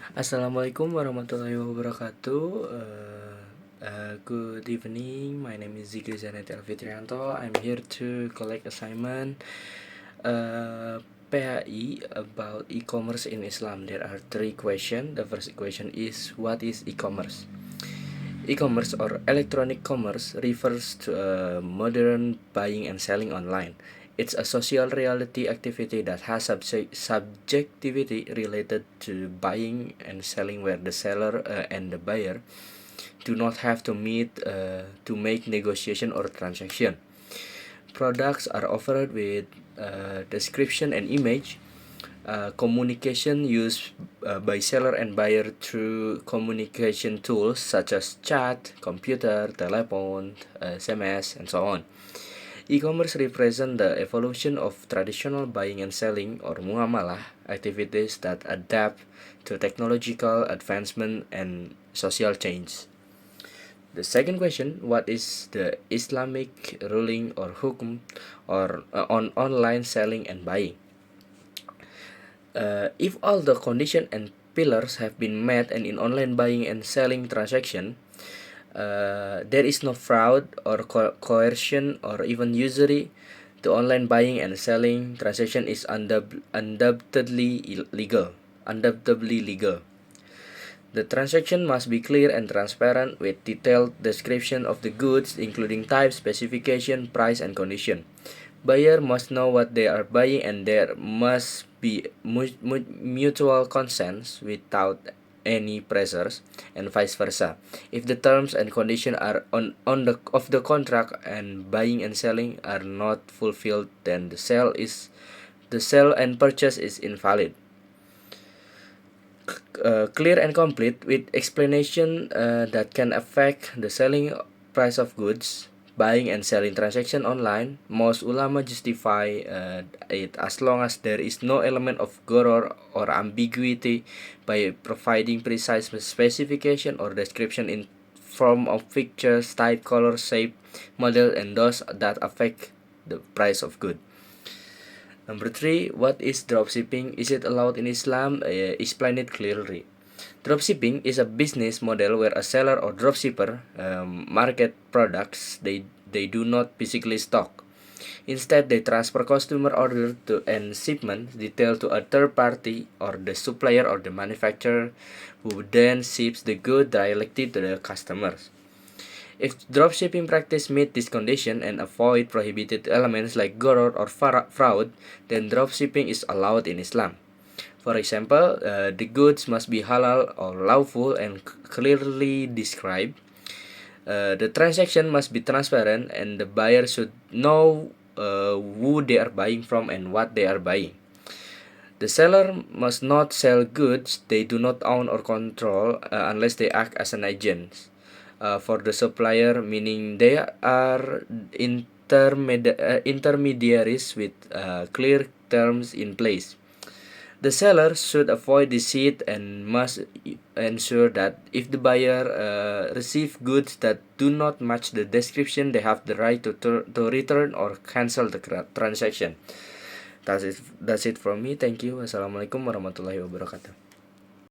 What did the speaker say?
Assalamualaikum warahmatullahi wabarakatuh. Good evening. My name is Zikri Zanet Elfitrianto. I'm here to collect assignment PHI about e-commerce in Islam. There are three questions. The first question is, what is e-commerce? E-commerce or electronic commerce refers to modern buying and selling online. It's a social reality activity that has subjectivity related to buying and selling, where the seller and the buyer do not have to meet to make negotiation or transaction. Products are offered with description and image. Communication used by seller and buyer through communication tools such as chat, computer, telephone, SMS, and so on. E-commerce represents the evolution of traditional buying and selling or muamalah activities that adapt to technological advancement and social change. The second question, what is the Islamic ruling or hukum or on online selling and buying? If all the condition and pillars have been met and in online buying and selling transaction, there is no fraud or coercion or even usury. The online buying and selling transaction is undoubtedly legal. The transaction must be clear and transparent with detailed description of the goods, including type, specification, price, and condition. Buyer must know what they are buying, and there must be mutual consent without any pressures, and vice versa. If the terms and conditions are on the contract and buying and selling are not fulfilled, then the sale and purchase is invalid. Clear and complete with explanation that can affect the selling price of goods. Buying and selling transaction online, most ulama justify it as long as there is no element of gharar or ambiguity by providing precise specification or description in form of pictures, type, color, shape, model, and those that affect the price of good. Number 3, what is dropshipping? Is it allowed in Islam? Explain it clearly. Dropshipping is a business model where a seller or dropshipper market products they do not physically stock. Instead, they transfer customer order to and shipment detail to a third party or the supplier or the manufacturer, who then ships the good directly to the customers. If dropshipping practice meet this condition and avoid prohibited elements like gharar or fraud, then dropshipping is allowed in Islam. For example, the goods must be halal or lawful and clearly described. The transaction must be transparent, and the buyer should know who they are buying from and what they are buying. The seller must not sell goods they do not own or control unless they act as an agent for the supplier, meaning they are intermediaries with clear terms in place. The seller should avoid deceit and must ensure that if the buyer receive goods that do not match the description, they have the right to return or cancel the transaction. That's it from me. Thank you. Wassalamualaikum warahmatullahi wabarakatuh.